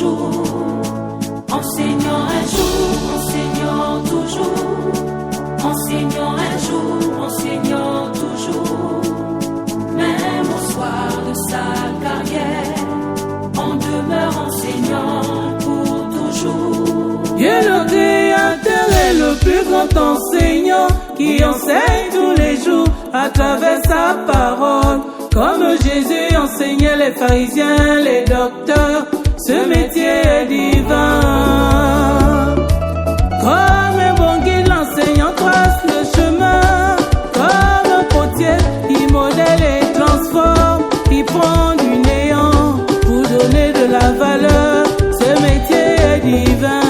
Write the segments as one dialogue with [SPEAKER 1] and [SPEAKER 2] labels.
[SPEAKER 1] toujours. Enseignant un jour, enseignant toujours. Enseignant un jour, enseignant toujours. Même au soir de sa carrière, on demeure enseignant pour toujours.
[SPEAKER 2] Dieu le Créateur est le plus grand enseignant qui enseigne tous les jours à travers sa parole. Comme Jésus enseignait les pharisiens, les docteurs, ce métier est divin. Comme un bon guide, l'enseignant trace le chemin. Comme un potier, il modèle et transforme. Il prend du néant pour donner de la valeur. Ce métier est divin.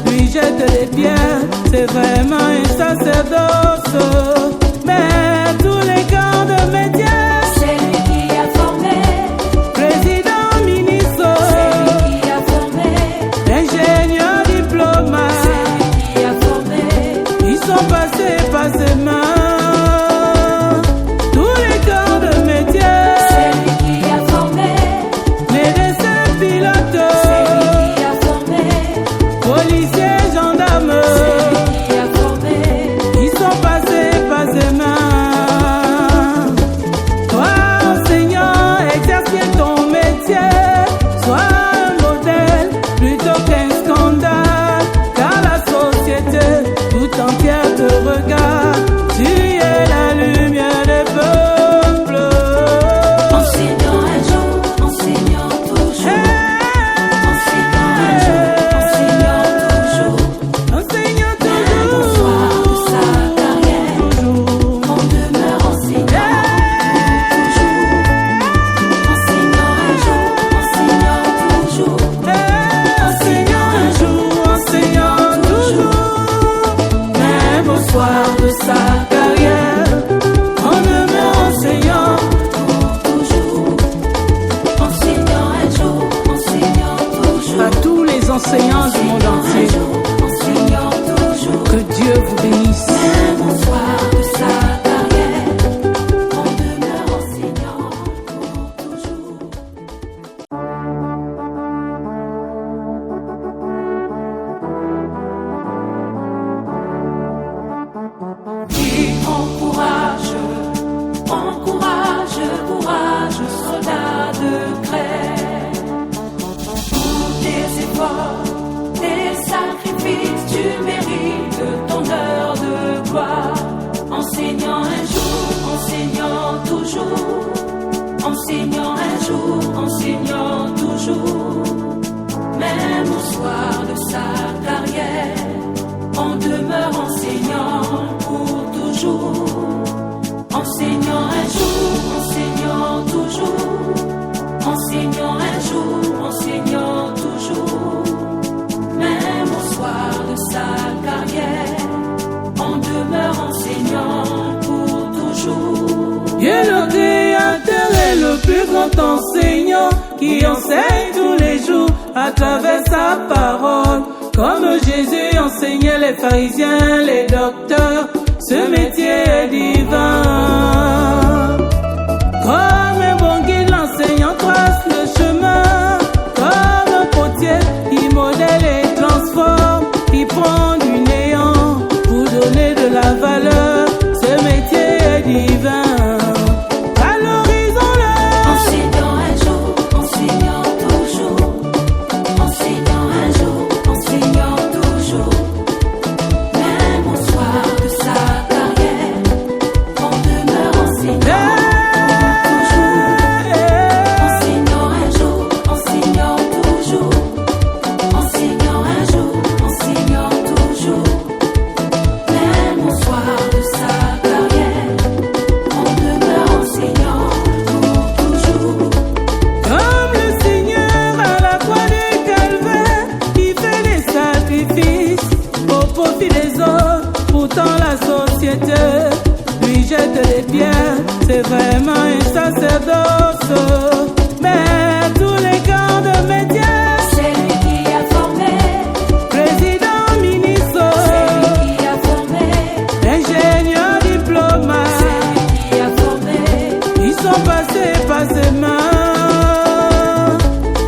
[SPEAKER 2] Lui jette les pierres, c'est vraiment un sacerdoce. Mais tous les camps de métier,
[SPEAKER 1] c'est lui qui a formé.
[SPEAKER 2] Président, ministre,
[SPEAKER 1] c'est lui qui a formé.
[SPEAKER 2] Ingénieur, diplomate,
[SPEAKER 1] c'est lui qui a formé.
[SPEAKER 2] Ils sont passés par ses mains. Tous les camps de métier,
[SPEAKER 1] c'est lui qui a formé.
[SPEAKER 2] Médecins, pilotes, policiers, gendarmes,
[SPEAKER 1] c'est lui qui a formé.
[SPEAKER 2] Ils sont passés par ses mains. Toi, enseignant, exerce bien ton métier. Sois un modèle plutôt qu'un scandale. Car la société tout entière te regarde. Tu es la lumière des peuples.
[SPEAKER 1] Enseignant un jour, enseignant toujours. Enseignant un jour, enseignant toujours.
[SPEAKER 2] Enseignant
[SPEAKER 1] Même au soir de sa carrière, on demeure enseignant toujours. Enseignant un jour, enseignant toujours.
[SPEAKER 2] Enseignant un jour, enseignant toujours. Même au soir de sa carrière, on demeure enseignant
[SPEAKER 1] toujours. Enseignant un jour, enseignant toujours.
[SPEAKER 2] à tous les enseignants du monde entier.
[SPEAKER 1] Enseignant toujours.
[SPEAKER 2] Que Dieu vous bénisse.
[SPEAKER 1] Même au soir de sa carrière, on demeure enseignant toujours. Qui encourage, courage, soldat de craie. Pour tes efforts, tes sacrifices, tu mérites ton heure de gloire. Enseignant un jour, enseignant toujours. Enseignant un jour, enseignant toujours. Même au soir de sa carrière, on demeure enseignant pour toujours. Enseignant un jour, enseignant toujours. Enseignant un jour, enseignant toujours. Même au soir de sa carrière, on demeure enseignant pour toujours.
[SPEAKER 2] Dieu le Créateur est le plus grand enseignant qui enseigne tous les jours à travers sa parole. Comme Jésus enseignait les pharisiens, les docteurs, ce métier est divin. Comme un bon guide, l'enseignant trace le chemin. Comme un potier, il modèle et transforme. Il prend du néant pour donner de la valeur. Ce métier est divin.
[SPEAKER 1] Enseignant un jour, enseignant toujours. Enseignant un jour, enseignant toujours. Même au soir de sa carrière, on demeure enseignant toujours. Enseignant un jour,
[SPEAKER 2] société lui jette les pierres. C'est vraiment un sacerdoce. Mais tous les corps de métier,
[SPEAKER 1] c'est lui qui a formé.
[SPEAKER 2] président, ministre,
[SPEAKER 1] C'est lui qui a formé.
[SPEAKER 2] ingénieur, diplomate,
[SPEAKER 1] C'est lui qui a formé.
[SPEAKER 2] ils sont passés par ses mains.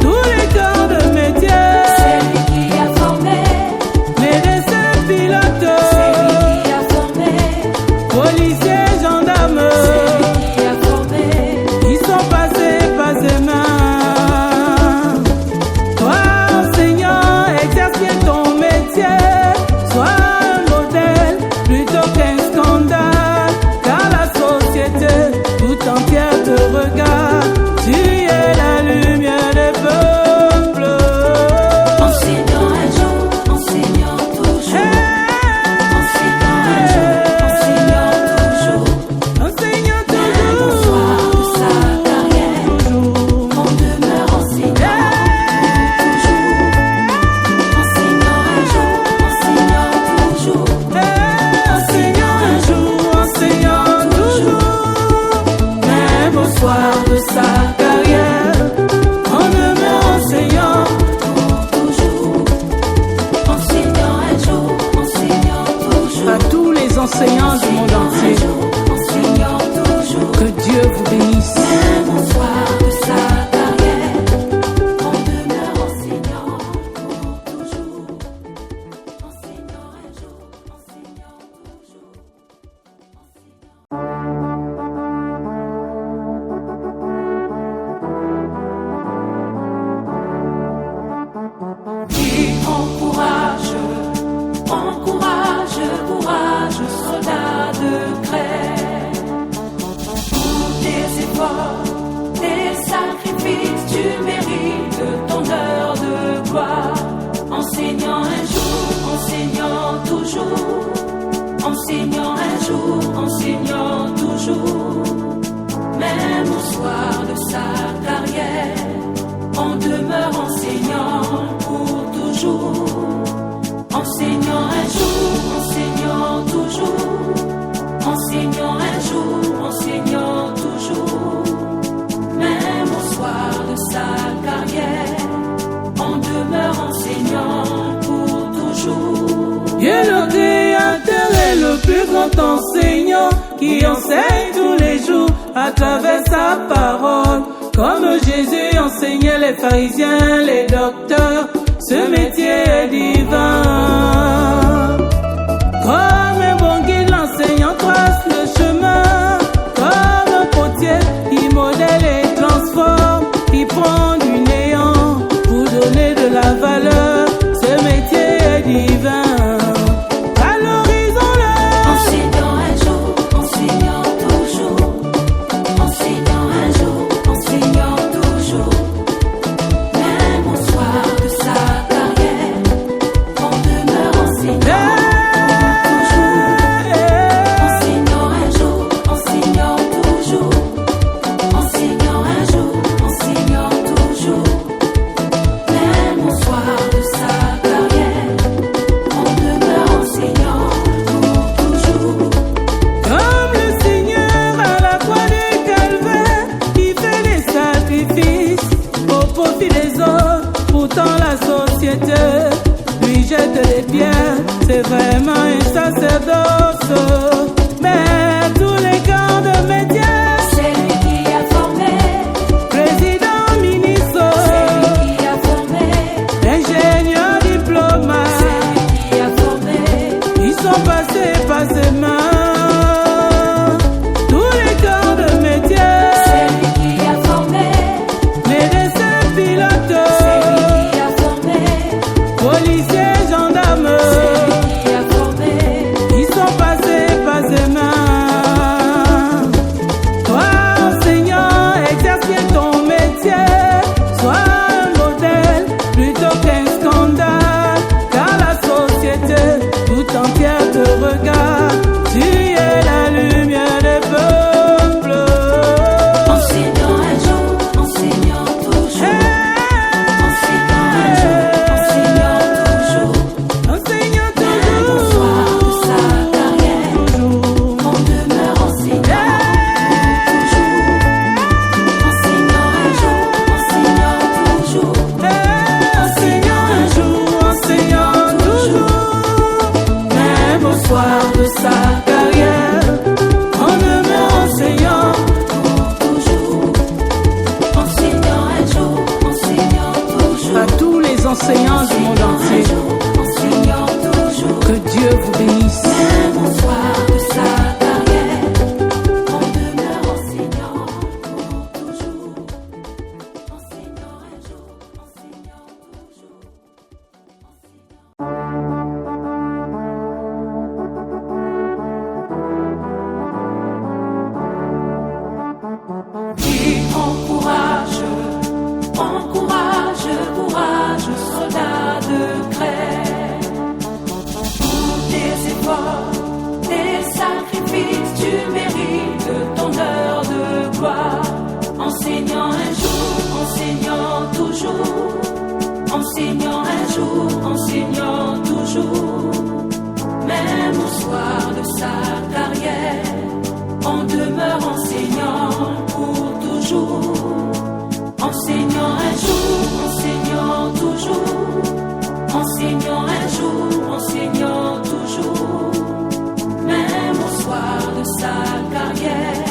[SPEAKER 2] Tous les corps de métier,
[SPEAKER 1] C'est lui qui a formé.
[SPEAKER 2] médecins, pilotes,
[SPEAKER 1] C'est lui qui a formé.
[SPEAKER 2] policiers, gendarmes,
[SPEAKER 1] C'est lui qui a formé.
[SPEAKER 2] ils sont passés par ses mains. Toi, enseignant, exerce bien ton métier. Sois un modèle plutôt qu'un scandale. Car la société tout entière te regarde. Tu es la lumière des peuples.
[SPEAKER 1] Enseignant un jour, enseignant toujours. Enseignant un jour, enseignant toujours.
[SPEAKER 2] Enseignant
[SPEAKER 1] Même au soir de sa carrière,
[SPEAKER 2] toujours.
[SPEAKER 1] on demeure enseignant toujours. Enseignant un jour, enseignant toujours.
[SPEAKER 2] Enseignant un jour, enseignant toujours. Même au soir de sa carrière, on demeure enseignant.
[SPEAKER 1] Toujours. Enseignant un jour, enseignant toujours.
[SPEAKER 2] À tous les enseignants du monde
[SPEAKER 1] Un
[SPEAKER 2] entier,
[SPEAKER 1] jour, enseignant toujours.
[SPEAKER 2] que Dieu vous bénisse.
[SPEAKER 1] Même au soir de sa carrière, on demeure enseignant pour toujours. Enseignant un jour, enseignant toujours. Qui encourage, courage, soldat de craie. Pour tes efforts, tes sacrifices, tu mérites ton heure de gloire. Enseignant un jour, enseignant toujours. Enseignant un jour, enseignant toujours. Même au soir de sa carrière, on demeure enseignant pour toujours. Enseignant un jour, enseignant toujours. Enseignant un jour, enseignant toujours. Même au soir de sa carrière, on demeure enseignant pour toujours.
[SPEAKER 2] Dieu le Créateur est le plus grand enseignant qui enseigne tous les jours à travers sa parole. Comme Jésus enseignait les pharisiens, les docteurs, ce métier est divin. Comme un bon guide, l'enseignant trace le chemin. Comme un potier, il modèle et transforme. Il prend du néant pour donner de la valeur. Ce métier est divin. Valorisons-le.
[SPEAKER 1] Enseignant un jour, enseignant toujours. Enseignant un jour, enseignant toujours. Même au soir de sa carrière, on demeure enseignant toujours. Enseignant un jour, enseignant toujours. Enseignant un jour, enseignant toujours. Même au soir de sa carrière, on demeure enseignant pour toujours.
[SPEAKER 2] Comme le Seigneur à la croix du Calvaire, qui fait des sacrifices au profit des autres. Pourtant la société lui jette les pierres. C'est vraiment un sacerdoce. Mais tous les corps de métier,
[SPEAKER 1] C'est lui qui a formé.
[SPEAKER 2] président, ministre,
[SPEAKER 1] C'est lui qui a formé.
[SPEAKER 2] ingénieur, diplomate,
[SPEAKER 1] C'est lui qui a formé.
[SPEAKER 2] ils sont passés par ses mains. Tous les corps de métier,
[SPEAKER 1] C'est lui qui a formé.
[SPEAKER 2] médecins, pilotes,
[SPEAKER 1] C'est lui qui a formé.
[SPEAKER 2] policiers, gendarmes,
[SPEAKER 1] C'est lui qui a formé.
[SPEAKER 2] ils sont passés par ses mains. enseignants du monde entier.
[SPEAKER 1] enseignant toujours.
[SPEAKER 2] Que Dieu vous bénisse.
[SPEAKER 1] Même au soir de sa carrière, on demeure enseignant pour toujours. Enseignant un jour, enseignant toujours. Dis encourage, courage, soldat de craie. Pour tes efforts, tes sacrifices, tu mérites ton heure de gloire. Enseignant un jour, enseignant toujours. Enseignant un jour, enseignant toujours. Même au soir de sa carrière, on demeure enseignant pour toujours. Enseignant un jour, enseignant toujours. Enseignant un jour, enseignant toujours. Même au soir de sa carrière,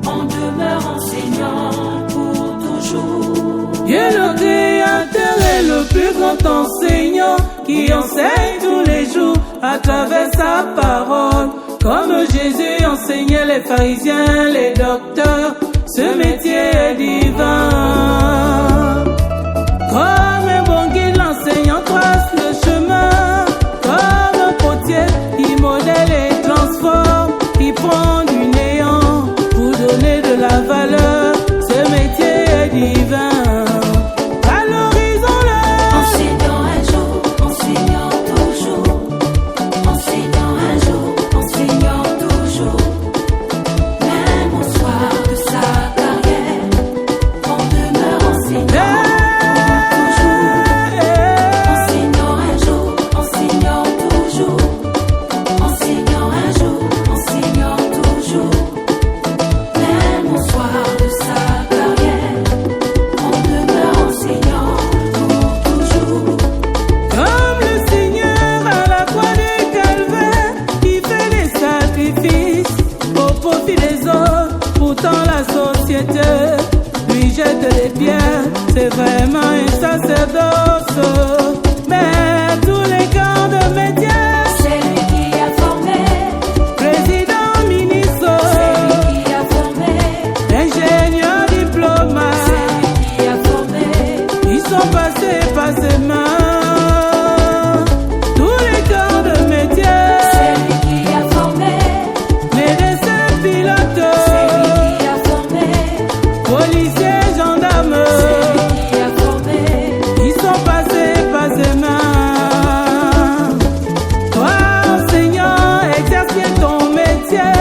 [SPEAKER 1] on demeure enseignant pour toujours.
[SPEAKER 2] Dieu le Créateur est le plus grand enseignant qui enseigne tous les jours à travers sa parole. Comme Jésus enseignait les pharisiens, les docteurs, ce métier est divin. Comme un bon guide, l'enseignant trace le chemin. Comme un potier, il modèle et transforme. Il prend du néant pour donner de la valeur. Ce métier est divin. Valorisons-le.
[SPEAKER 1] Enseignant un jour, enseignant toujours. Enseignant un jour, enseignant toujours. Même au soir de sa carrière, on demeure enseignant toujours. Enseignant un jour, enseignant toujours. Enseignant un jour, enseignant toujours. Même au soir de sa carrière, on demeure enseignant pour toujours.
[SPEAKER 2] Comme le Seigneur à la croix du Calvaire, il fait des sacrifices au profit des autres. Pourtant la société lui jette des pierres. C'est vraiment un sacerdoce. Mais tous les camps de métier,
[SPEAKER 1] C'est lui qui a formé,
[SPEAKER 2] président, ministre,
[SPEAKER 1] c'est lui qui a formé,
[SPEAKER 2] ingénieur, diplomate,
[SPEAKER 1] c'est lui qui a formé.
[SPEAKER 2] ils sont passés par ses mains. Tous les camps de métier,
[SPEAKER 1] C'est lui qui a formé,
[SPEAKER 2] médecins, pilotes,
[SPEAKER 1] c'est lui qui a formé,
[SPEAKER 2] policiers, gendarmes,
[SPEAKER 1] c'est lui qui a formé.
[SPEAKER 2] ils sont passés par ses mains. Toi, enseignant, exerce bien ton métier.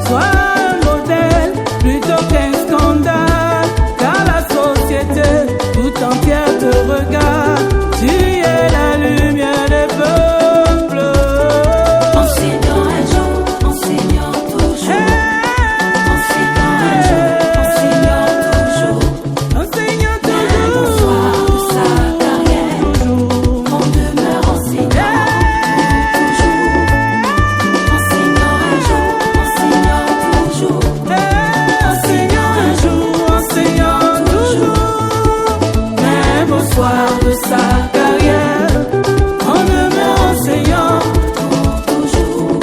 [SPEAKER 2] Sois un modèle plutôt qu'un scandale. Car la société tout entière te regarde. Tu es la lumière des peuples.
[SPEAKER 1] Enseignant un jour, enseignant toujours. Enseignant un jour, enseignant toujours.
[SPEAKER 2] Enseignant
[SPEAKER 1] Même au soir de sa carrière,
[SPEAKER 2] toujours.
[SPEAKER 1] on demeure enseignant toujours. Enseignant un jour, enseignant toujours.
[SPEAKER 2] Enseignant un jour, enseignant toujours. Même au soir de sa carrière, on demeure enseignant.
[SPEAKER 1] Toujours.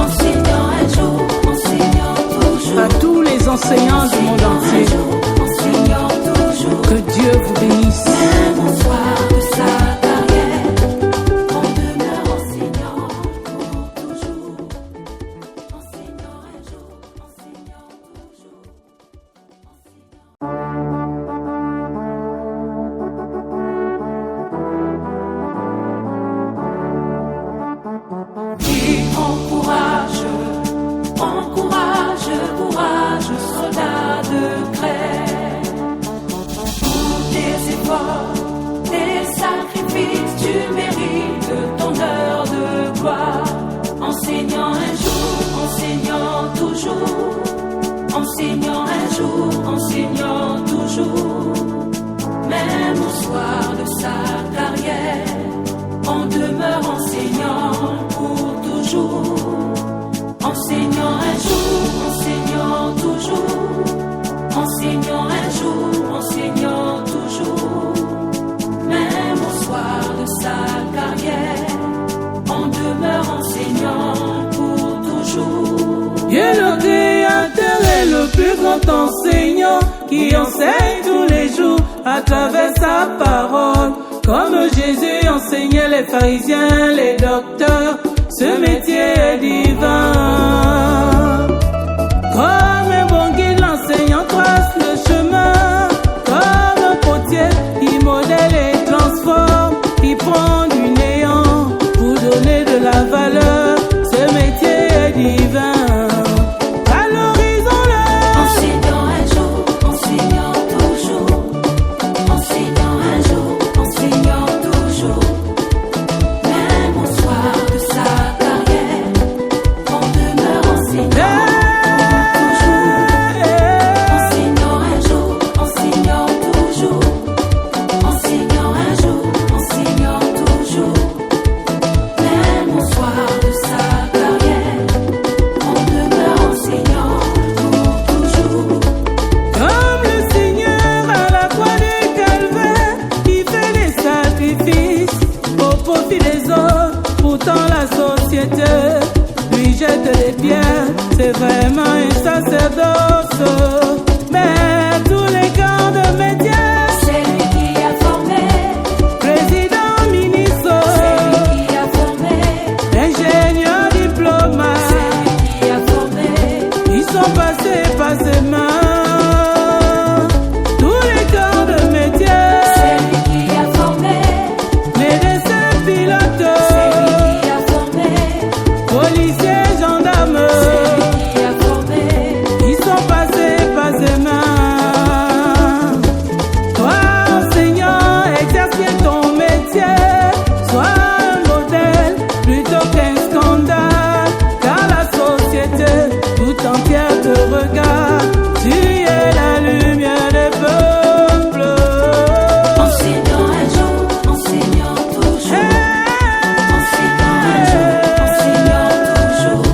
[SPEAKER 1] Enseignant un jour, enseignant toujours.
[SPEAKER 2] À tous les enseignants du monde entier,
[SPEAKER 1] Enseignant toujours.
[SPEAKER 2] que Dieu vous bénisse.
[SPEAKER 1] Même au soir de sa carrière, on demeure enseignant pour toujours. Enseignant un jour, enseignant toujours. Dis encourage, soldat de craie. Pour tes efforts, tes sacrifices, tu mérites ton heure de gloire. Enseignant un jour, enseignant toujours. Enseignant un jour, enseignant toujours. Même au soir de sa carrière, on demeure enseignant pour toujours. Enseignant un jour, enseignant toujours. Enseignant un jour, enseignant toujours. Même
[SPEAKER 2] grand enseignant qui enseigne tous les jours à travers sa parole. Comme Jésus enseignait les pharisiens, les docteurs, ce métier est divin. Comme un bon guide, l'enseignant trace le chemin. Comme un potier, il modèle et transforme. Il prend du néant pour donner de la valeur. Ce métier est divin. Lui jette les pierres, c'est vraiment un sacerdoce. Mais tous les camps de métier,
[SPEAKER 1] c'est lui qui a formé.
[SPEAKER 2] Président, ministre,
[SPEAKER 1] c'est lui qui a formé.
[SPEAKER 2] Ingénieur, diplomate,
[SPEAKER 1] c'est lui qui a formé.
[SPEAKER 2] Ils sont passés par ses mains. Tous les camps de métier,
[SPEAKER 1] c'est lui qui a formé.
[SPEAKER 2] Médecins, pilotes, policiers, gendarmes,
[SPEAKER 1] c'est lui qui a formé.
[SPEAKER 2] Ils sont passés par ses mains. Toi, enseignant, exerce bien ton métier. Sois un modèle plutôt qu'un scandale. Car la société tout entière te regarde. Tu es la lumière des peuples.
[SPEAKER 1] Enseignant un jour, enseignant toujours. Enseignant un jour, enseignant toujours.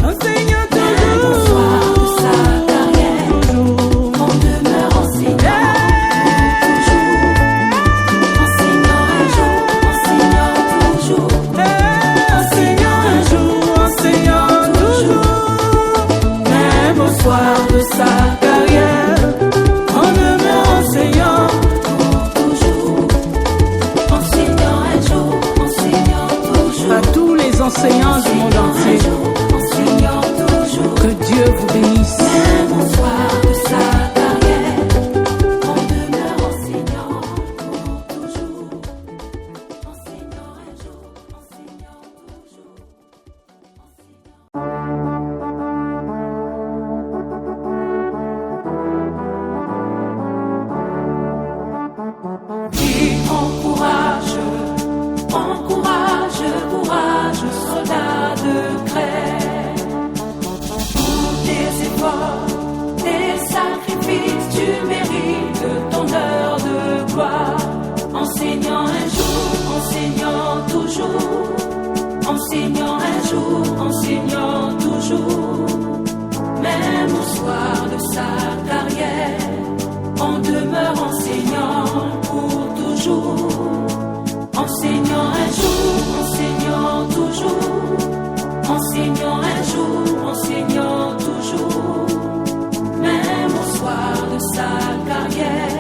[SPEAKER 2] Enseignant
[SPEAKER 1] Même au soir de sa carrière,
[SPEAKER 2] toujours.
[SPEAKER 1] on demeure enseignant toujours. Enseignant un jour, enseignant toujours.
[SPEAKER 2] Enseignant un jour, enseignant toujours. Même au soir de sa carrière, on demeure enseignant.
[SPEAKER 1] Toujours. Enseignant un jour, enseignant toujours.
[SPEAKER 2] À tous les enseignants du monde
[SPEAKER 1] Un
[SPEAKER 2] entier,
[SPEAKER 1] jour, enseignant toujours.
[SPEAKER 2] que Dieu vous bénisse.
[SPEAKER 1] Même au soir de sa carrière, on demeure enseignant pour toujours. Enseignant un jour, enseignant toujours. Qui encourage, courage, soldat de craie. Pour tes efforts, tes sacrifices, tu mérites ton heure de gloire. Enseignant un jour, enseignant toujours. Enseignant un jour, enseignant toujours. Même au soir de sa carrière, on demeure enseignant pour toujours. Enseignant un jour, enseignant toujours. Enseignant un jour, enseignant toujours. Même au soir de sa carrière,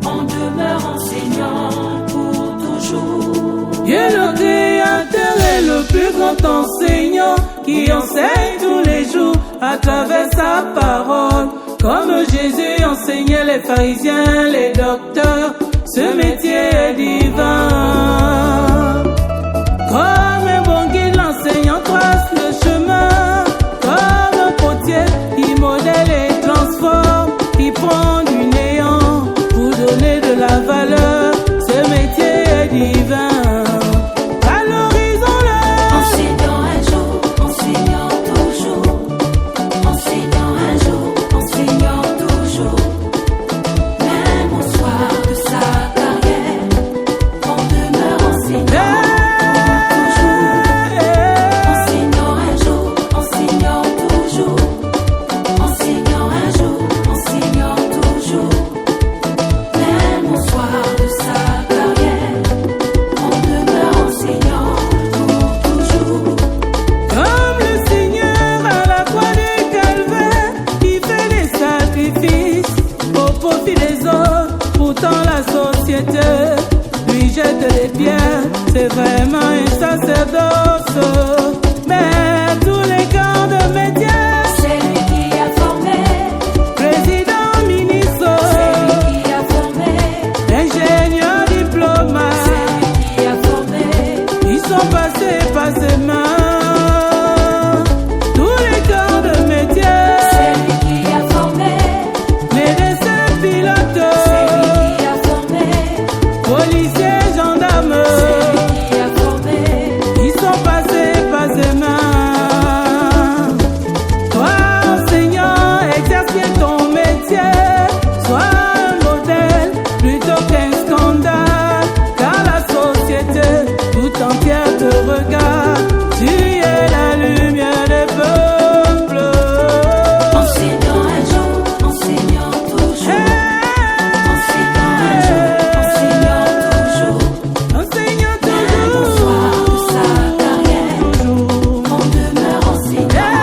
[SPEAKER 1] on demeure enseignant pour toujours.
[SPEAKER 2] Dieu le Créateur est le plus grand enseignant qui enseigne tous les jours à travers sa parole. Comme Jésus enseignait les pharisiens, les docteurs, ce métier est divin. Comme un bon guide, l'enseignant trace le chemin. Comme un potier, il modèle et transforme. Il prend du néant pour donner de la valeur. Ce métier est divin.
[SPEAKER 1] Enseignant un jour, enseignant toujours. Enseignant un jour, enseignant toujours. Même au soir de sa carrière, on
[SPEAKER 2] société, lui jette les pierres, c'est vraiment un sacerdoce. Mais tous les corps de métier,
[SPEAKER 1] c'est lui qui a formé.
[SPEAKER 2] président, ministre,
[SPEAKER 1] C'est lui qui a formé.
[SPEAKER 2] ingénieur, diplomate,
[SPEAKER 1] C'est lui qui a formé.
[SPEAKER 2] ils sont passés par ses mains. Tous les corps de métier,
[SPEAKER 1] C'est lui qui a formé.
[SPEAKER 2] médecins, pilotes,
[SPEAKER 1] C'est lui qui a formé.
[SPEAKER 2] policiers, gendarmes,
[SPEAKER 1] C'est lui qui a formé.
[SPEAKER 2] ils sont passés par ses mains. Toi, enseignant, exerce bien ton métier. Sois un modèle plutôt qu'un scandale. Car la société tout entière te regarde. Tu es la lumière des peuples.
[SPEAKER 1] Enseignant un jour, enseignant toujours. Enseignant un jour, enseignant toujours.
[SPEAKER 2] Enseignant
[SPEAKER 1] Même au soir de sa carrière,
[SPEAKER 2] toujours.
[SPEAKER 1] on demeure enseignant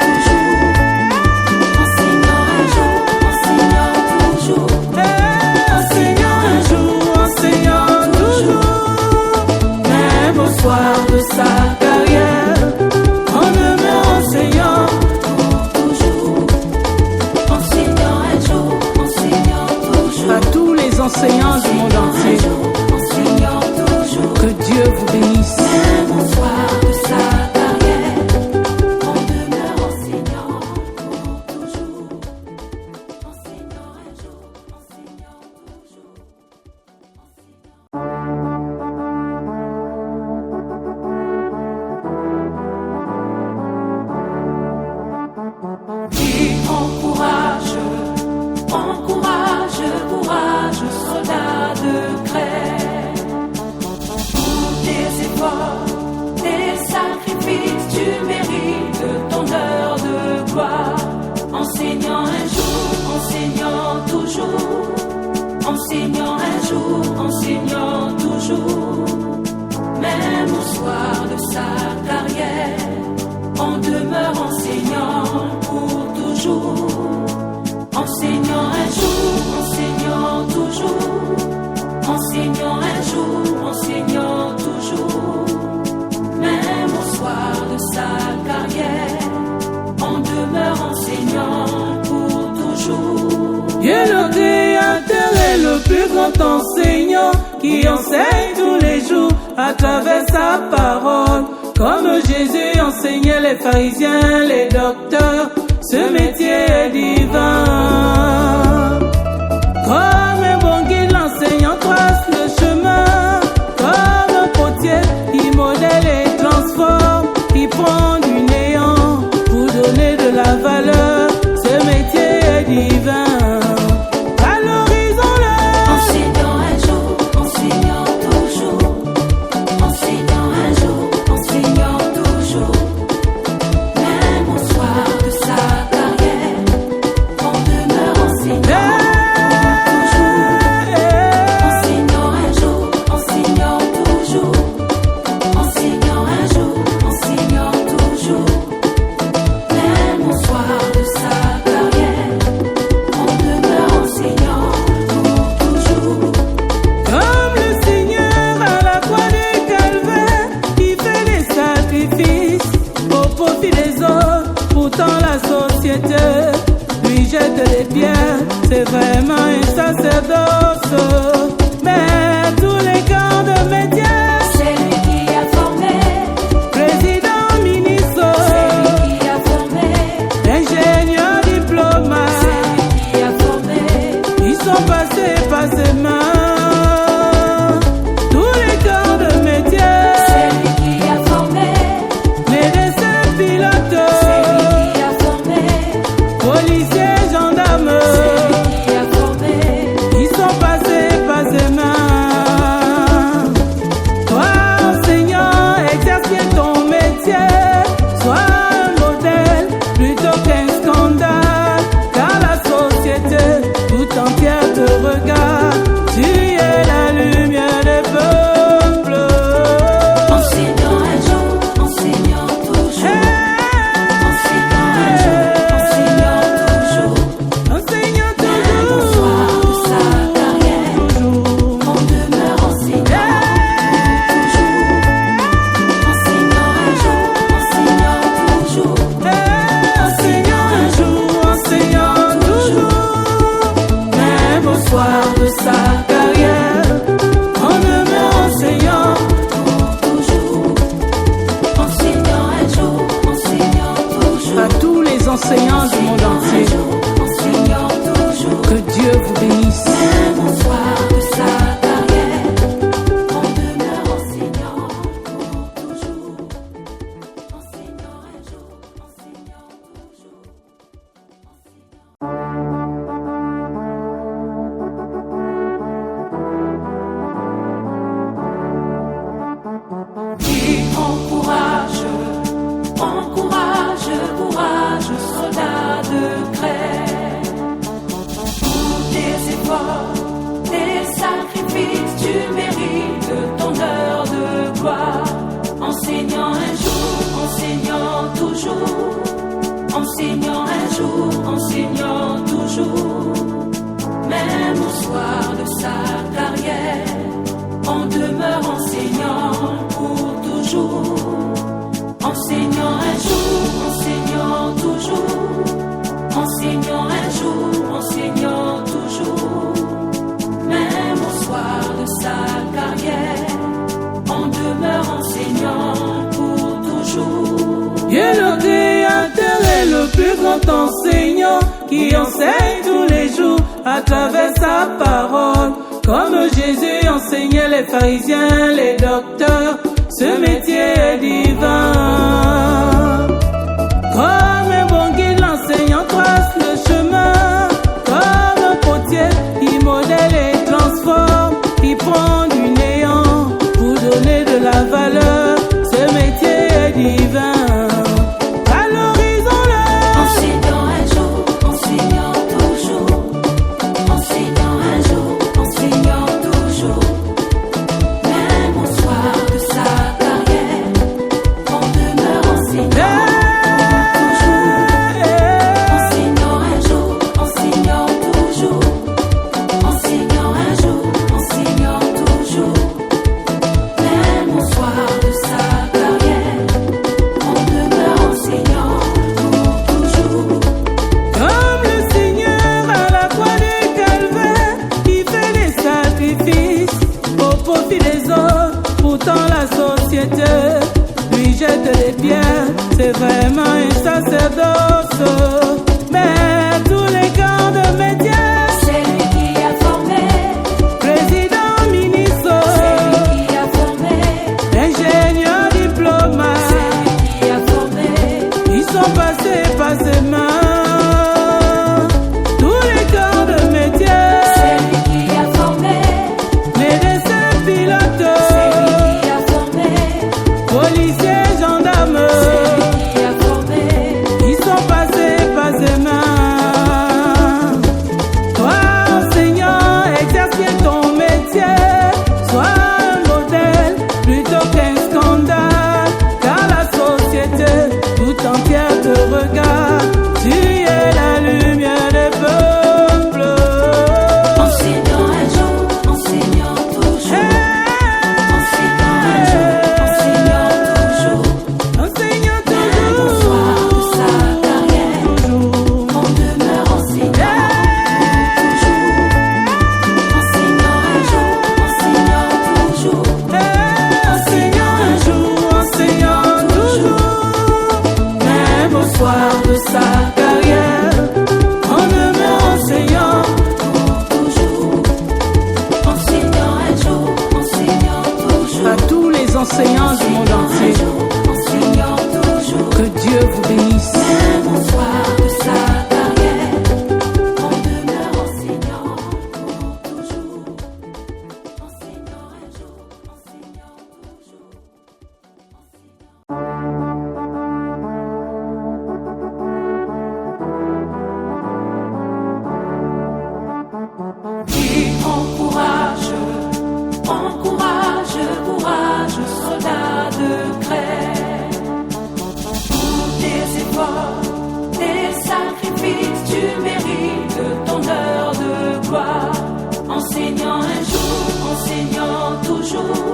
[SPEAKER 1] toujours. Enseignant un jour, enseignant toujours.
[SPEAKER 2] Enseignant un jour, enseignant toujours. Même au soir de sa carrière, on demeure enseignant.
[SPEAKER 1] Toujours. Enseignant un jour, enseignant toujours.
[SPEAKER 2] À tous les enseignants du monde
[SPEAKER 1] Un
[SPEAKER 2] entier,
[SPEAKER 1] jour, enseignant toujours.
[SPEAKER 2] que Dieu vous bénisse.
[SPEAKER 1] Même au soir de sa carrière, on demeure enseignant pour toujours. Enseignant un jour, enseignant toujours. Qui encourage, courage, soldat de craie. Pour tes efforts, tes sacrifices, tu mérites ton heure de gloire. Enseignant un jour, enseignant toujours. Enseignant un jour, enseignant toujours. Même au soir de sa carrière, on demeure enseignant pour toujours. Enseignant un jour, enseignant toujours. Enseignant un jour, enseignant toujours. Même au soir de sa carrière, on demeure enseignant pour toujours.
[SPEAKER 2] Dieu le Créateur est le plus grand enseignant qui enseigne tous les jours à travers sa parole. Comme Jésus enseignait les pharisiens, les docteurs, ce métier est divin. Comme un bon guide, l'enseignant trace le chemin. Comme un potier, il modèle et transforme. Il prend du néant pour donner de la valeur. Ce métier est divin. Valorisons-le.
[SPEAKER 1] Enseignant un jour, enseignant toujours. Enseignant un jour, enseignant toujours. Même au soir de sa carrière, on demeure enseignant toujours. Enseignant un jour, enseignant toujours. Enseignant un jour, enseignant toujours. Même au soir de sa carrière, on demeure enseignant pour toujours.
[SPEAKER 2] Comme le Seigneur à la croix du Calvaire, qui fait des sacrifices au profit des autres. Pourtant la société lui jette les pierres, c'est vraiment un sacerdoce. Mais tous les corps de métier,
[SPEAKER 1] C'est lui qui a formé.
[SPEAKER 2] président, ministre,
[SPEAKER 1] C'est lui qui a formé.
[SPEAKER 2] ingénieur, diplomate,
[SPEAKER 1] C'est lui qui a formé.
[SPEAKER 2] ils sont passés par ses mains. Tous les corps de métier,
[SPEAKER 1] C'est lui qui a formé.
[SPEAKER 2] médecins, pilotes,
[SPEAKER 1] C'est lui qui a formé.
[SPEAKER 2] policiers, gendarmes,
[SPEAKER 1] C'est lui qui a formé.
[SPEAKER 2] ils sont passés
[SPEAKER 1] enseignant toujours. Même au soir de sa carrière, on demeure enseignant pour toujours. Enseignant un jour, enseignant toujours. Enseignant un jour, enseignant toujours. Même au soir de sa carrière, on demeure enseignant pour toujours.
[SPEAKER 2] Dieu le Créateur est le plus grand enseignant qui enseigne tous les jours à travers sa parole. Comme Jésus enseignait les pharisiens, les docteurs, ce métier est divin. Comme un bon guide, l'enseignant trace le chemin. Comme un potier, il modèle et transforme. Il prend du néant pour donner de la valeur. Ce métier est divin. Valorisons-le.
[SPEAKER 1] Enseignant un jour, enseignant toujours. Enseignant un jour, enseignant toujours. Même au soir de sa carrière, on demeure enseignant. Enseignant un jour, enseignant toujours. Enseignant un jour, enseignant toujours. Même au soir de sa carrière, on demeure enseignant pour toujours.
[SPEAKER 2] Comme le Seigneur à la croix du Calvaire, qui fait des sacrifices au profit des autres. Pourtant la société lui jette des pierres. C'est vraiment un sacerdoce. Mais tous les corps de métier,
[SPEAKER 1] C'est lui qui a formé,
[SPEAKER 2] président, ministre,
[SPEAKER 1] c'est lui qui a formé,
[SPEAKER 2] ingénieur, diplomate,
[SPEAKER 1] c'est lui qui a formé.
[SPEAKER 2] ils sont passés par ses mains. Tous les corps de métier,
[SPEAKER 1] C'est lui qui a formé,
[SPEAKER 2] médecins, pilotes,
[SPEAKER 1] c'est lui qui a formé,
[SPEAKER 2] policiers, gendarmes,
[SPEAKER 1] c'est lui qui a formé.
[SPEAKER 2] ils sont passés par ses mains. Toi, enseignant, exerce bien ton métier. Sois un modèle plutôt qu'un scandale. Car la société tout entière te regarde. Tu es la lumière des peuples.
[SPEAKER 1] Enseignant un jour, enseignant toujours. Enseignant un jour, enseignant toujours.
[SPEAKER 2] Enseignant
[SPEAKER 1] Même au soir de sa carrière,
[SPEAKER 2] toujours.
[SPEAKER 1] on demeure enseignant toujours. Enseignant un jour, enseignant toujours.
[SPEAKER 2] Enseignant un jour, enseignant toujours. Même au soir de sa carrière, on demeure enseignant.
[SPEAKER 1] Toujours. Enseignant un jour, enseignant toujours.
[SPEAKER 2] À tous les enseignants du monde entier,
[SPEAKER 1] Enseignant toujours.
[SPEAKER 2] que Dieu vous bénisse.
[SPEAKER 1] Même au soir de sa carrière, on demeure enseignant pour toujours. Enseignant un jour, enseignant toujours. Dis encourage, encourage, courage, soldat de craie. Pour tes efforts, tes sacrifices, tu mérites ton heure de gloire. Enseignant un jour, enseignant toujours.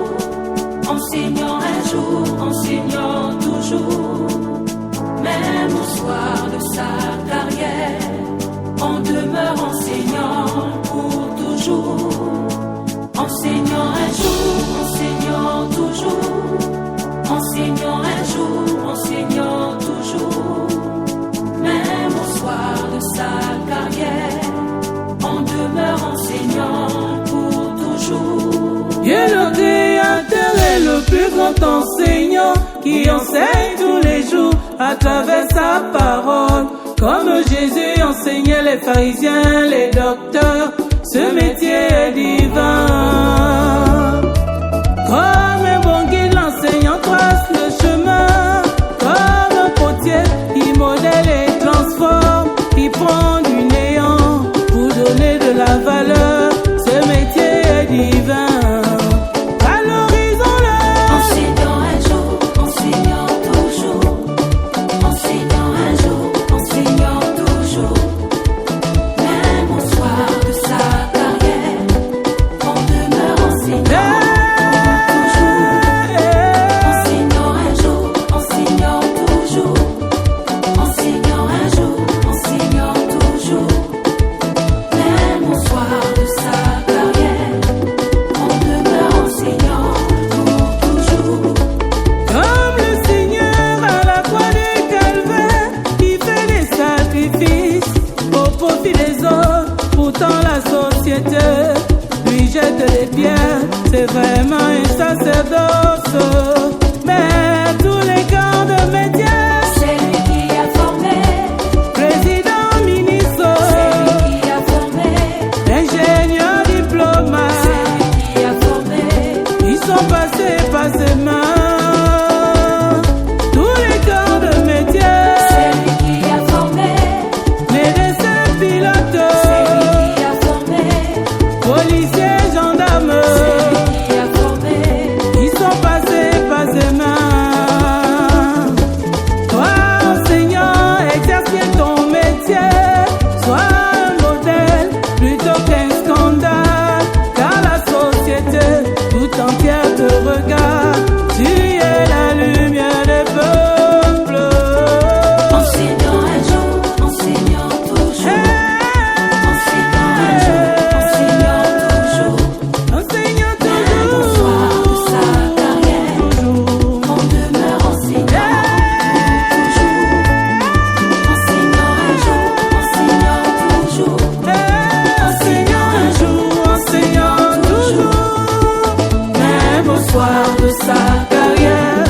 [SPEAKER 1] Enseignant un jour, enseignant toujours. Même au soir de sa carrière, on demeure enseignant pour toujours. Enseignant un jour, enseignant toujours. Enseignant un jour, enseignant toujours. Même au soir de sa carrière, on demeure enseignant pour toujours.
[SPEAKER 2] Dieu le Créateur est le plus grand enseignant qui enseigne tous les jours à travers sa parole. Comme Jésus enseignait les pharisiens, les docteurs, ce métier est divin. Comme un bon guide, l'enseignant trace le chemin. Comme un potier, il modèle et transforme. Il prend du néant pour donner de la valeur. Ce métier est divin. Valorisons-le.
[SPEAKER 1] Enseignant un jour, enseignant toujours. Enseignant un jour, enseignant toujours.
[SPEAKER 2] jette les pierres, c'est vraiment un sacerdoce. Mais tous les corps de métier,
[SPEAKER 1] C'est lui qui a formé,
[SPEAKER 2] président, ministre,
[SPEAKER 1] c'est lui qui a formé,
[SPEAKER 2] ingénieur, diplomate,
[SPEAKER 1] c'est lui qui a formé,
[SPEAKER 2] ils sont passés par ses mains. Tous les corps de métier,
[SPEAKER 1] c'est lui qui a formé,
[SPEAKER 2] médecins, pilotes,
[SPEAKER 1] c'est lui qui a formé,
[SPEAKER 2] policiers, gendarmes,
[SPEAKER 1] c'est lui qui a formé,
[SPEAKER 2] ils sont passés par ses mains. Toi, enseignant, exerce bien ton métier. Sois un modèle plutôt qu'un scandale, car la société tout entière te regarde. Tu es la lumière des peuples.
[SPEAKER 1] enseignant un jour, enseignant toujours, enseignant un jour, enseignant toujours,
[SPEAKER 2] Enseignant
[SPEAKER 1] même au soir de sa carrière,
[SPEAKER 2] toujours.
[SPEAKER 1] on demeure enseignant toujours, enseignant un jour, enseignant toujours,
[SPEAKER 2] Enseignant un jour, enseignant toujours. Même au soir de sa carrière,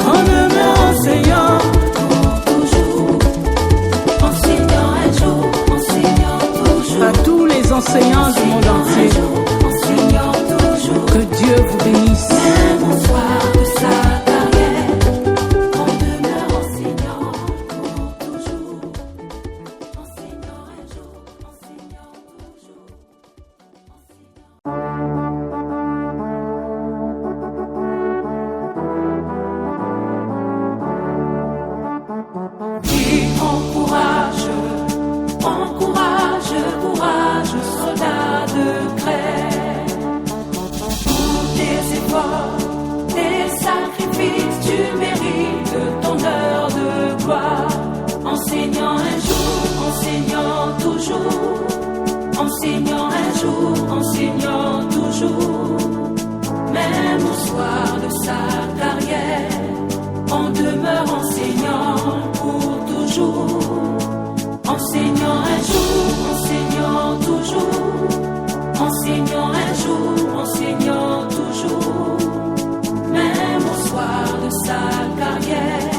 [SPEAKER 2] on demeure enseignant.
[SPEAKER 1] toujours, enseignant un jour, enseignant toujours,
[SPEAKER 2] À tous les enseignants du monde
[SPEAKER 1] un
[SPEAKER 2] entier,
[SPEAKER 1] jour, enseignant toujours,
[SPEAKER 2] que Dieu vous bénisse.
[SPEAKER 1] même au soir de sa carrière, on demeure enseignant toujours, enseignant un jour, enseignant toujours. Dis encourage, courage, soldat de craie. Pour tes efforts, tes sacrifices, tu mérites ton heure de gloire. Enseignant un jour, enseignant toujours. Enseignant un jour, enseignant toujours. Même au soir de sa carrière, on demeure enseignant pour toujours. Enseignant un jour, enseignant toujours. Enseignant un jour, enseignant toujours. Même au soir de sa carrière,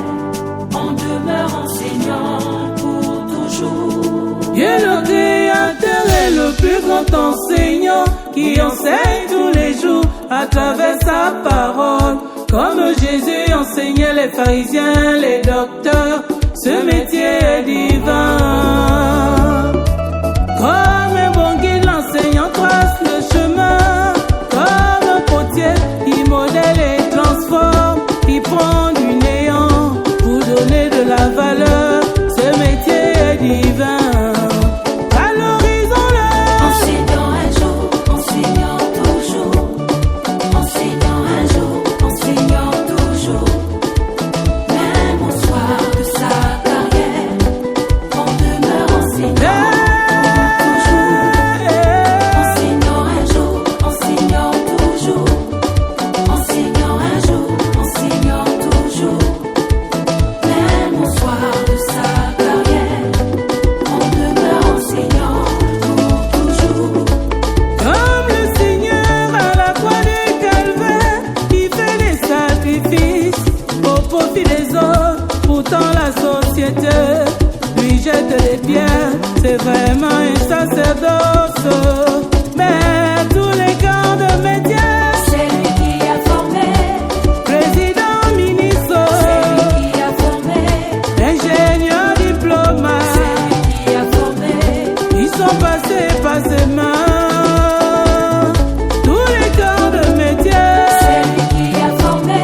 [SPEAKER 1] on demeure enseignant pour toujours.
[SPEAKER 2] Dieu le Créateur est le plus grand enseignant qui enseigne tous les jours à travers sa parole. Comme Jésus enseignait les pharisiens, les docteurs, ce métier est divin. Comme un bon guide, l'enseignant trace le chemin. Comme un potier, il modèle et transforme. Il prend du néant pour donner de la valeur. Ce métier est divin. Valorisons-le.
[SPEAKER 1] Enseignant un jour, enseignant toujours. Enseignant un jour, enseignant toujours. Même au soir de sa carrière, on demeure enseignant toujours. Enseignant un jour, enseignant toujours. Enseignant un jour, enseignant toujours. Même au soir de sa carrière, on demeure enseignant pour toujours.
[SPEAKER 2] Comme le Seigneur à la croix du Calvaire, il fait des sacrifices au profit des autres. Pourtant la société lui jette les pierres, c'est vraiment un sacerdoce. Mais tous les corps de métier,
[SPEAKER 1] C'est lui qui a formé,
[SPEAKER 2] président, ministre,
[SPEAKER 1] c'est lui qui a formé,
[SPEAKER 2] ingénieur, diplomate,
[SPEAKER 1] c'est lui qui a formé,
[SPEAKER 2] ils sont passés par ses mains. Tous les corps de métier,
[SPEAKER 1] c'est lui qui a formé,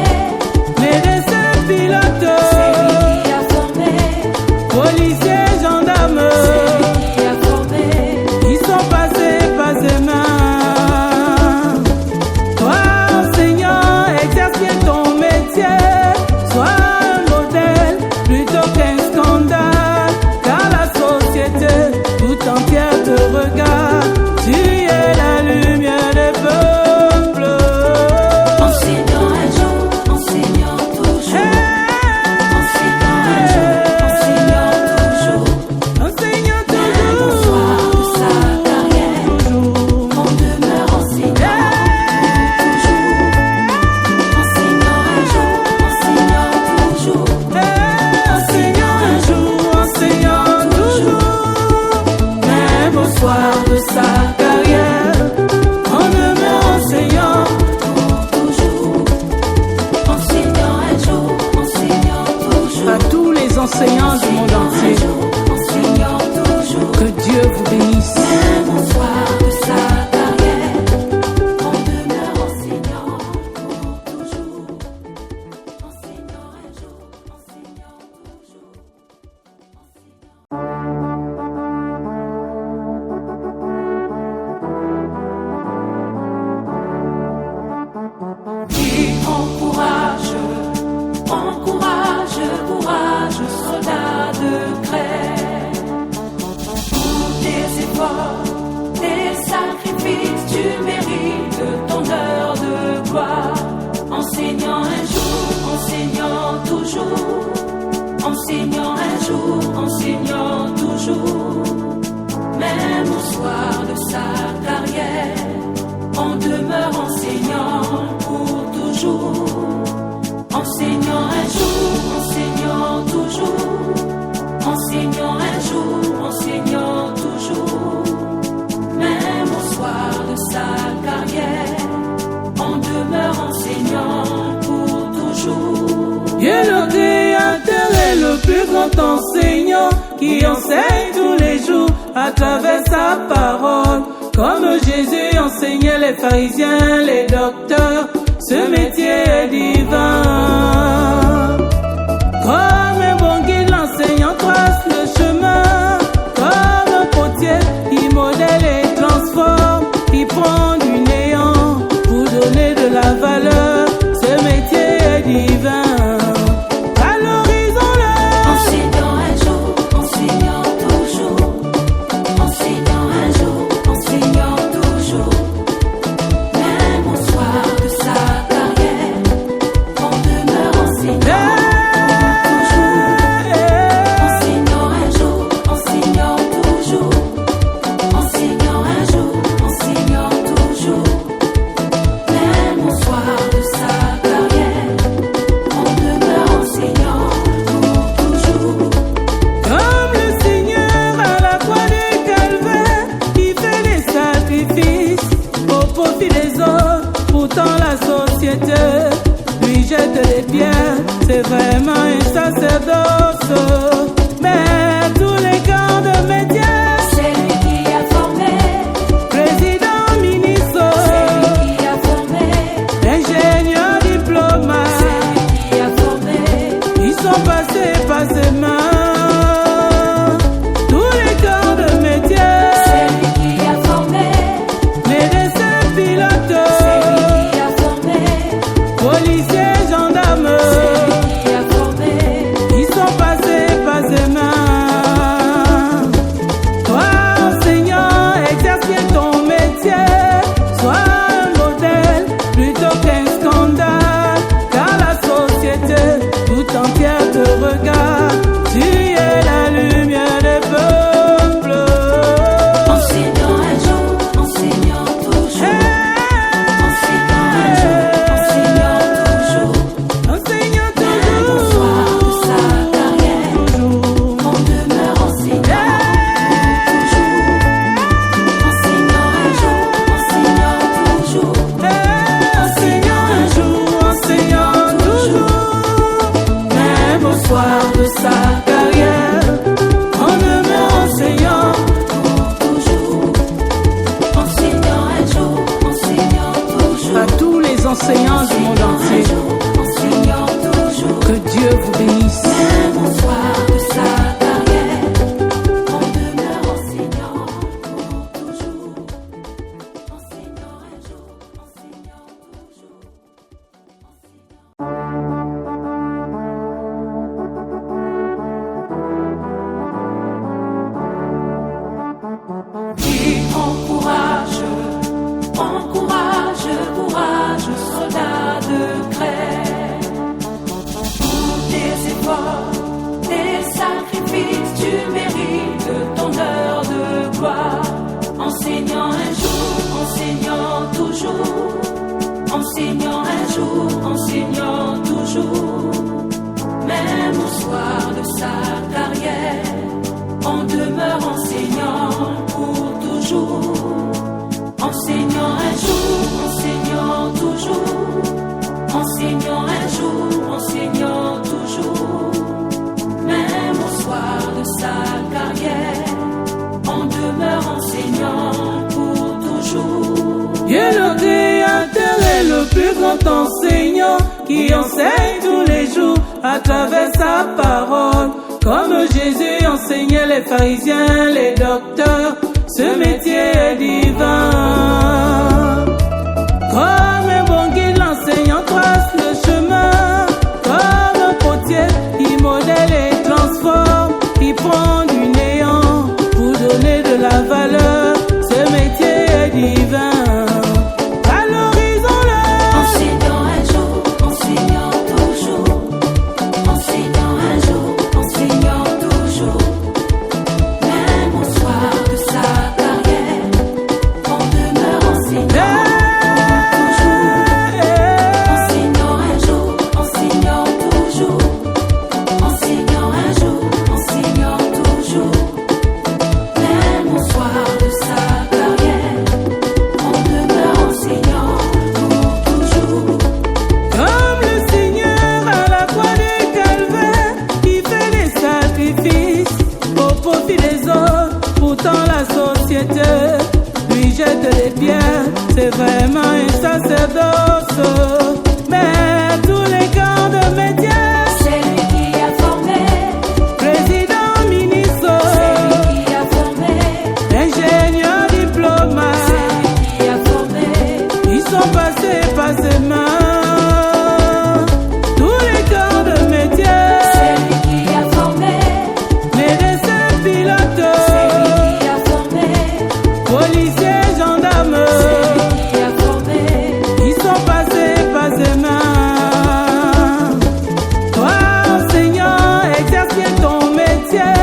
[SPEAKER 2] médecins, pilotes,
[SPEAKER 1] c'est lui qui a formé,
[SPEAKER 2] policiers, gendarmes,
[SPEAKER 1] c'est lui qui a formé,
[SPEAKER 2] ils sont passés par
[SPEAKER 1] enseignant toujours. Même au soir de sa carrière, on demeure enseignant pour toujours. Enseignant un jour, enseignant toujours. Enseignant un jour, enseignant toujours. Même au soir de sa carrière, on demeure enseignant pour toujours.
[SPEAKER 2] Dieu le Créateur est le plus grand enseignant qui enseigne tous les jours à travers sa parole. Comme Jésus enseignait les pharisiens, les docteurs, ce métier est divin. Comme un bon guide, l'enseignant trace le chemin. Comme un potier, il modèle et transforme. Il prend du néant pour donner de la valeur. Ce métier est divin. Valorisons-le.
[SPEAKER 1] Enseignant un jour, enseignant toujours. Enseignant un jour, enseignant toujours. Même au soir de sa carrière, on demeure enseignant. Enseignant un jour, enseignant toujours. Enseignant un jour, enseignant toujours. Même au soir de sa carrière, on demeure enseignant pour toujours.
[SPEAKER 2] Comme le Seigneur à la croix du Calvaire, qui fait des sacrifices au profit des autres. Pourtant la société lui jette des pierres. C'est vraiment un sacerdoce. Mais tous les corps de métier,
[SPEAKER 1] C'est lui qui a formé,
[SPEAKER 2] président, ministre,
[SPEAKER 1] c'est lui qui a formé,
[SPEAKER 2] ingénieur, diplomate,
[SPEAKER 1] c'est lui qui a formé.
[SPEAKER 2] ils sont passés par ses mains. Tous les corps de métier,
[SPEAKER 1] C'est lui qui a formé,
[SPEAKER 2] médecins,
[SPEAKER 1] c'est lui
[SPEAKER 2] pilotes,
[SPEAKER 1] qui a formé,
[SPEAKER 2] policiers, gendarmes,
[SPEAKER 1] c'est lui qui a formé.
[SPEAKER 2] ils sont passés par ses mains. Toi, enseignant, exerce bien ton métier. Sois un modèle plutôt qu'un scandale. Car la société tout entière te regarde. Tu es la lumière des peuples.
[SPEAKER 1] Enseignant un jour, enseignant toujours. Enseignant un jour, enseignant toujours.
[SPEAKER 2] Enseignant
[SPEAKER 1] Même au soir de sa carrière,
[SPEAKER 2] toujours.
[SPEAKER 1] on demeure enseignant toujours. Enseignant un jour, enseignant toujours.
[SPEAKER 2] Enseignant un jour, enseignant toujours. Même au soir de sa carrière, on demeure enseignant.
[SPEAKER 1] Toujours. Enseignant un jour, enseignant toujours.
[SPEAKER 2] À tous les enseignants du monde
[SPEAKER 1] Un
[SPEAKER 2] entier,
[SPEAKER 1] jour, enseignant toujours.
[SPEAKER 2] que Dieu vous bénisse.
[SPEAKER 1] Même au soir de sa carrière, on demeure enseignant pour toujours. Enseignant un jour, enseignant toujours. Qui encourage, courage, soldat de craie. Pour tes efforts, tes sacrifices, tu mérites ton heure de gloire. Enseignant un jour, enseignant toujours. Enseignant un jour, enseignant toujours. Même au soir de sa carrière, on demeure enseignant pour toujours. Enseignant un jour, enseignant toujours. Enseignant un jour, enseignant toujours. Même au soir de sa carrière, on demeure enseignant pour toujours.
[SPEAKER 2] Dieu le Créateur est le plus grand enseignant qui enseigne tous les jours à travers sa parole. Comme Jésus enseignait les pharisiens, les docteurs, ce métier est divin. Comme un bon guide, l'enseignant trace le chemin. Comme un potier, il modèle et transforme. Il prend du néant pour donner de la valeur. Ce métier est divin. Valorisons-le.
[SPEAKER 1] Enseignant un jour, enseignant toujours. Enseignant un jour, enseignant toujours.
[SPEAKER 2] c'est vraiment un sacerdoce. Mais tous les corps de métier,
[SPEAKER 1] c'est lui qui a formé.
[SPEAKER 2] président, ministre,
[SPEAKER 1] C'est lui qui a formé.
[SPEAKER 2] ingénieur, diplomate,
[SPEAKER 1] C'est lui qui a formé.
[SPEAKER 2] ils sont passés par ses mains. Tous les corps de métier,
[SPEAKER 1] C'est lui qui a formé.
[SPEAKER 2] médecins, pilotes,
[SPEAKER 1] C'est lui qui a formé.
[SPEAKER 2] policiers, gendarmes,
[SPEAKER 1] C'est lui qui a formé.
[SPEAKER 2] ils sont passés par ses mains. Toi, enseignant, exerce bien ton métier.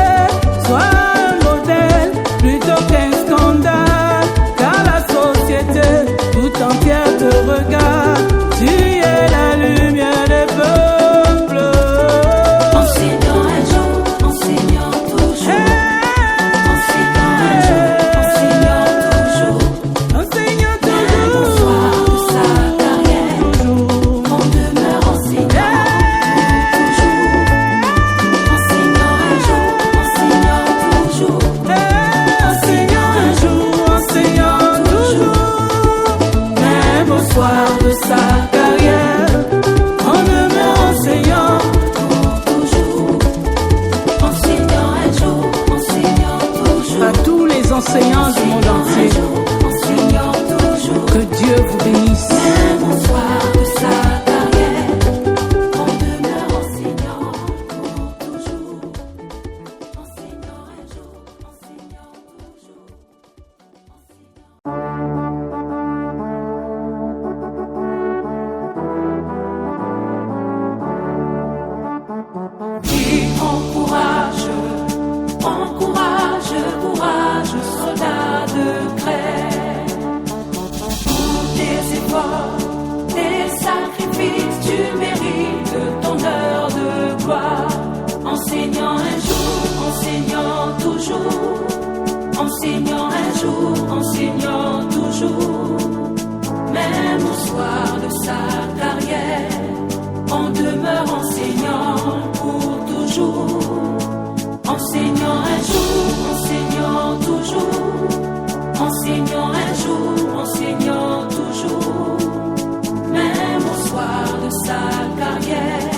[SPEAKER 2] Sois un modèle plutôt qu'un scandale. Car la société tout entière te regarde. Tu es la lumière des peuples.
[SPEAKER 1] Enseignant un jour, enseignant toujours. Enseignant un jour, enseignant toujours.
[SPEAKER 2] Enseignant
[SPEAKER 1] Même au soir de sa carrière,
[SPEAKER 2] toujours.
[SPEAKER 1] on demeure enseignant toujours. Enseignant un jour, enseignant toujours.
[SPEAKER 2] Enseignant un jour, enseignant toujours. Même au soir de sa carrière, on demeure enseignant.
[SPEAKER 1] Toujours. Enseignant un jour, enseignant toujours.
[SPEAKER 2] À tous les enseignants du monde
[SPEAKER 1] Un
[SPEAKER 2] entier,
[SPEAKER 1] jour, enseignant toujours.
[SPEAKER 2] que Dieu vous bénisse.
[SPEAKER 1] Même au soir de sa carrière, on demeure enseignant pour toujours. Enseignant un jour, enseignant toujours. Qui encourage, courage, soldat de craie. Pour tes efforts, tes sacrifices, tu mérites ton heure de gloire. Enseignant un jour, enseignant toujours. Enseignant un jour, enseignant toujours. Même au soir de sa carrière, on demeure enseignant pour toujours. Enseignant un jour, enseignant toujours. Enseignant un jour, enseignant toujours. Même au soir de sa carrière,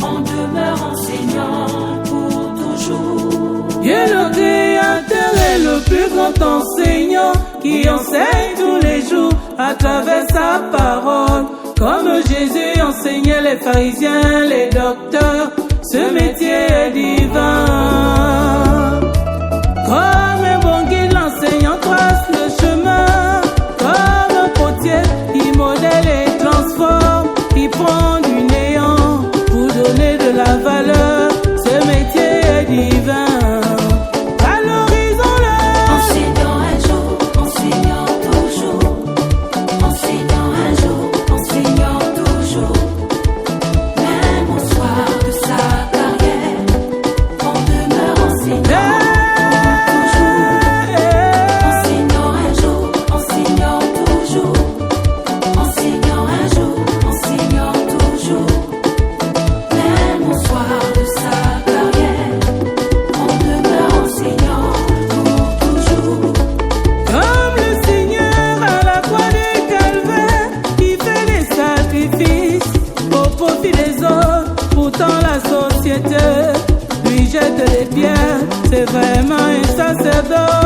[SPEAKER 1] on demeure enseignant pour toujours.
[SPEAKER 2] Dieu le Créateur est le plus grand enseignant qui enseigne tous les jours à travers sa parole. Comme Jésus enseignait les pharisiens, les docteurs, ce métier est divin. Comme un bon guide, l'enseignant trace le chemin. Comme un potier, il modèle et transforme. Il prend du néant pour donner de la valeur. Ce métier est divin. Valorisons-le.
[SPEAKER 1] Enseignant un jour, enseignant toujours. Enseignant un jour, enseignant toujours. Même au soir de sa carrière, on demeure enseignant toujours. Enseignant un jour, enseignant toujours. Enseignant un jour, enseignant toujours. Même au soir de sa carrière, on demeure enseignant pour toujours.
[SPEAKER 2] Comme le Seigneur à la croix du Calvaire, qui fait des sacrifices au profit des autres. Pourtant la société lui jette des pierres. C'est vraiment un sacerdoce.